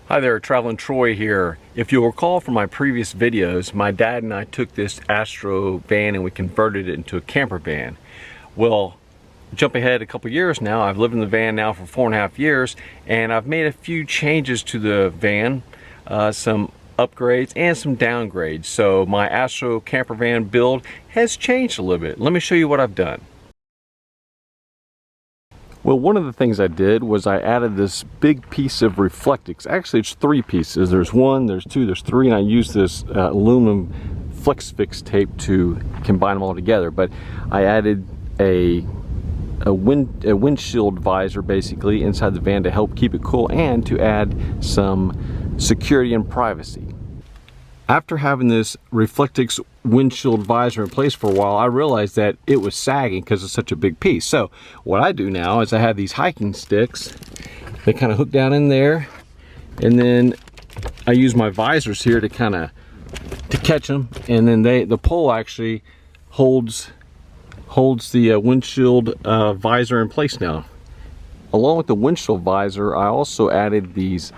Hi there, Traveling Troy here. If you'll recall from my previous videos, my dad and I took this Astro van and we converted it into a camper van. Well, jump ahead a couple years now, I've lived in the van now for 4.5 years, and I've made a few changes to the van, some upgrades and some downgrades. So my Astro camper van build has changed a little bit. Let me show you what I've done. Well, one of the things I did was I added this big piece of Reflectix. Actually, it's 3 pieces. There's 1, there's 2, there's 3, and I used this aluminum flex fix tape to combine them all together. But I added a windshield visor basically inside the van to help keep it cool and to add some security and privacy. After having this Reflectix windshield visor in place for a while, I realized that it was sagging because it's such a big piece. So what I do now is I have these hiking sticks. They kind of hook down in there, and then I use my visors here to catch them, and then the pole actually holds the windshield visor in place now. Along with the windshield visor, I also added these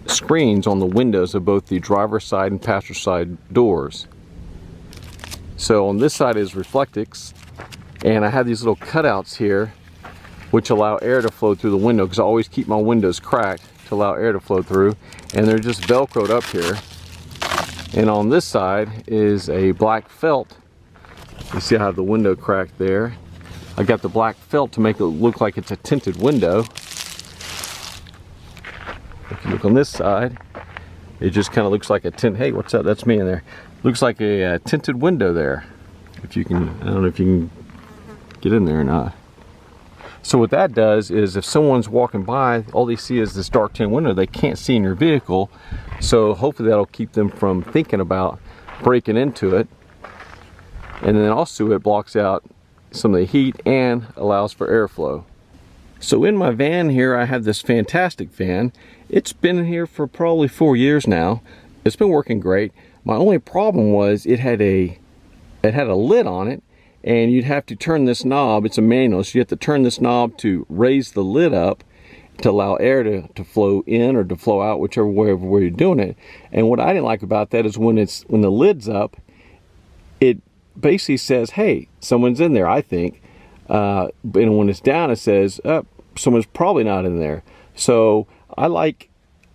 screens on the windows of both the driver's side and passenger side doors. So on this side is Reflectix, and I have these little cutouts here which allow air to flow through the window, because I always keep my windows cracked to allow air to flow through, and they're just velcroed up here. And on this side is a black felt. You see I have the window cracked there. I got the black felt to make it look like it's a tinted window. If you look on this side, it just kind of looks like a tint. Hey, what's up? That's me in there. Looks like a tinted window there. If you can, I don't know if you can get in there or not. So what that does is if someone's walking by, all they see is this dark tin window. They can't see in your vehicle. So hopefully that'll keep them from thinking about breaking into it. And then also it blocks out some of the heat and allows for airflow. So in my van here, I have this fantastic van. It's been in here for probably 4 years now. It's been working great. My only problem was it had a lid on it, and you'd have to turn this knob. It's a manual, so you have to turn this knob to raise the lid up to allow air to flow in or to flow out, whichever way you're doing it. And what I didn't like about that is when the lid's up, it basically says, hey, someone's in there, I think. And when it's down, it says, someone's probably not in there. So I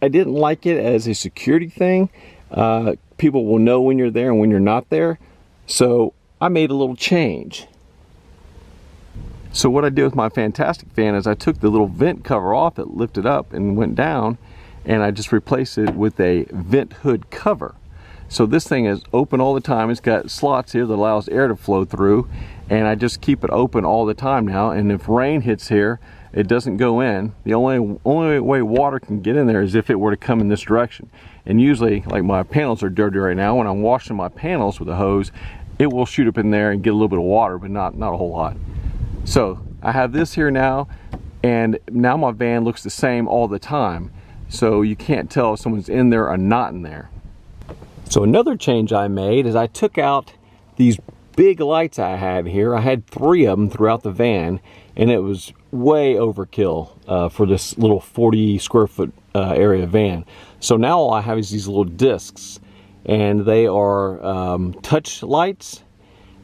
didn't like it as a security thing. People will know when you're there and when you're not there. So I made a little change. So what I did with my fantastic fan is I took the little vent cover off, it lifted up and went down, and I just replaced it with a vent hood cover. So this thing is open all the time. It's got slots here that allows air to flow through, and I just keep it open all the time now. And if rain hits here, it doesn't go in. The only way water can get in there is if it were to come in this direction. And usually, like my panels are dirty right now, when I'm washing my panels with a hose, it will shoot up in there and get a little bit of water, but not a whole lot. So I have this here now, and now my van looks the same all the time. So you can't tell if someone's in there or not in there. So another change I made is I took out these big lights I had here. I had 3 of them throughout the van, and it was way overkill for this little 40 square foot area van. So now all I have is these little discs, and they are touch lights,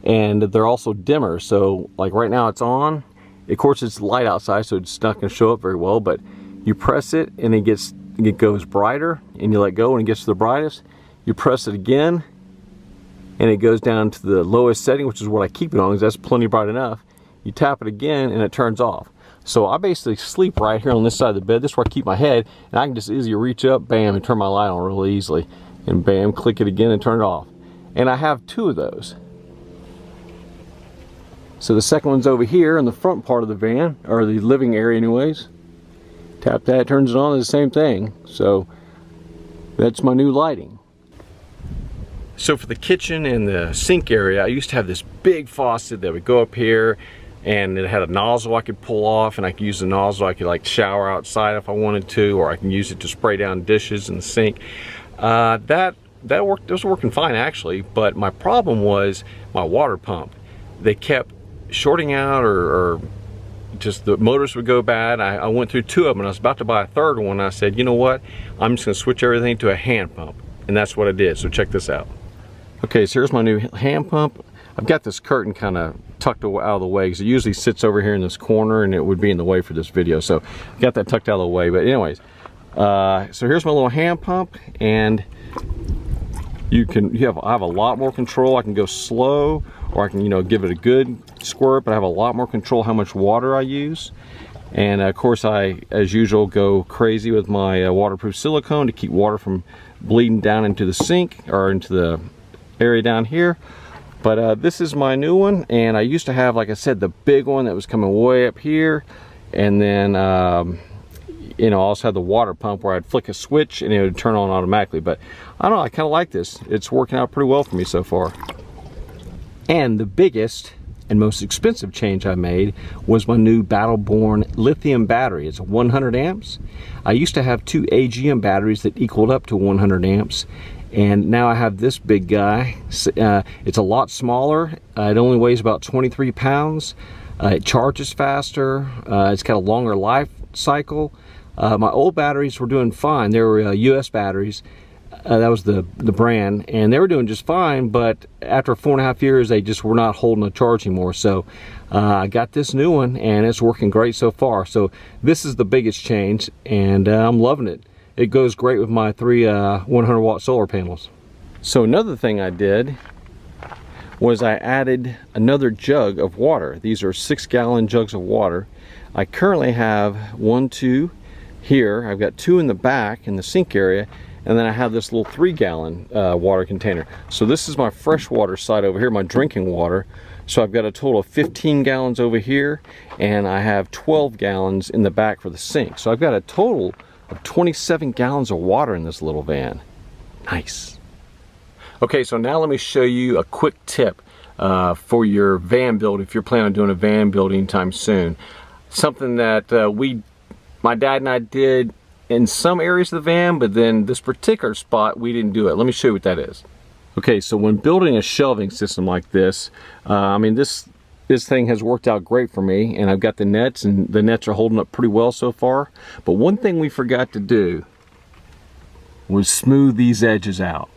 and they're also dimmer. So like right now it's on. Of course it's light outside, so it's not going to show up very well, but you press it and it goes brighter, and you let go and it gets to the brightest. You press it again and it goes down to the lowest setting, which is what I keep it on because that's plenty bright enough. You tap it again and it turns off. So I basically sleep right here on this side of the bed. This is where I keep my head, and I can just easily reach up, bam, and turn my light on really easily. And bam, click it again and turn it off. And I have 2 of those. So the second one's over here in the front part of the van, or the living area anyways. Tap that, turns it on, it's the same thing. So that's my new lighting. So for the kitchen and the sink area, I used to have this big faucet that would go up here, and it had a nozzle I could pull off, and I could use the nozzle. I could like shower outside if I wanted to, or I can use it to spray down dishes in the sink. That was working fine actually, but my problem was my water pump. They kept shorting out or just the motors would go bad. I went through 2 of them and I was about to buy a 3rd one. And I said, you know what, I'm just gonna switch everything to a hand pump, and that's what I did. So check this out. Okay, so here's my new hand pump. I've got this curtain kind of tucked out of the way because it usually sits over here in this corner and it would be in the way for this video. So I got that tucked out of the way. But anyways, so here's my little hand pump, and I have a lot more control. I can go slow, or I can, you know, give it a good squirt, but I have a lot more control how much water I use. And of course, I, as usual, go crazy with my waterproof silicone to keep water from bleeding down into the sink or into the area down here. But this is my new one, and I used to have, like I said, the big one that was coming way up here, and then you know, I also had the water pump where I'd flick a switch and it would turn on automatically. But I don't know, I kind of like this. It's working out pretty well for me so far. And the biggest and most expensive change I made was my new Battleborn lithium battery. It's 100 amps. I used to have 2 AGM batteries that equaled up to 100 amps. And now I have this big guy. It's a lot smaller. It only weighs about 23 pounds. It charges faster. It's got a longer life cycle. My old batteries were doing fine. They were US batteries. That was the brand, and they were doing just fine, but after 4.5 years they just were not holding a charge anymore. So I got this new one and it's working great so far. So this is the biggest change, and I'm loving it. It goes great with my 3 100-watt solar panels. So another thing I did was I added another jug of water. These are 6-gallon jugs of water. I currently have 1, 2 here. I've got 2 in the back in the sink area, and then I have this little 3-gallon water container. So this is my freshwater side over here, my drinking water. So I've got a total of 15 gallons over here, and I have 12 gallons in the back for the sink. So I've got a total of 27 gallons of water in this little van. Nice. Okay, so now let me show you a quick tip for your van build if you're planning on doing a van build anytime soon. Something that my dad and I did in some areas of the van, but then this particular spot we didn't do it. Let me show you what that is. Okay, so when building a shelving system like this, I mean this thing has worked out great for me, and I've got the nets, and the nets are holding up pretty well so far. But one thing we forgot to do was smooth these edges out.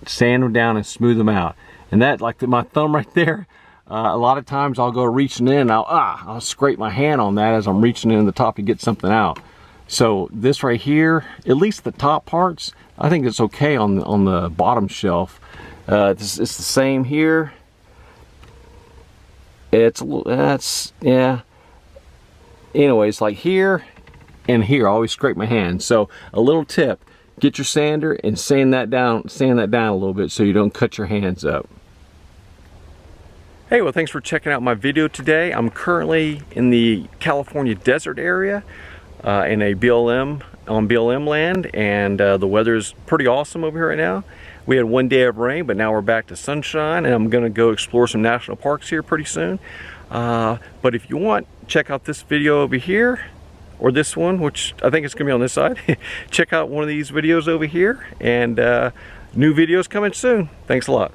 Sand them down and smooth them out. And that, like my thumb right there, a lot of times I'll go reaching in and I'll scrape my hand on that as I'm reaching in the top to get something out. So this right here, at least the top parts, I think it's okay on the bottom shelf. It's the same here. Yeah. Anyways, like here and here, I always scrape my hand. So a little tip: get your sander and sand that down a little bit so you don't cut your hands up. Hey, well, thanks for checking out my video today. I'm currently in the California desert area in a BLM land, and the weather is pretty awesome over here right now. We had 1 day of rain, but now we're back to sunshine, and I'm gonna go explore some national parks here pretty soon. But if you want, check out this video over here, or this one, which I think it's gonna be on this side. Check out one of these videos over here, and new videos coming soon. Thanks a lot.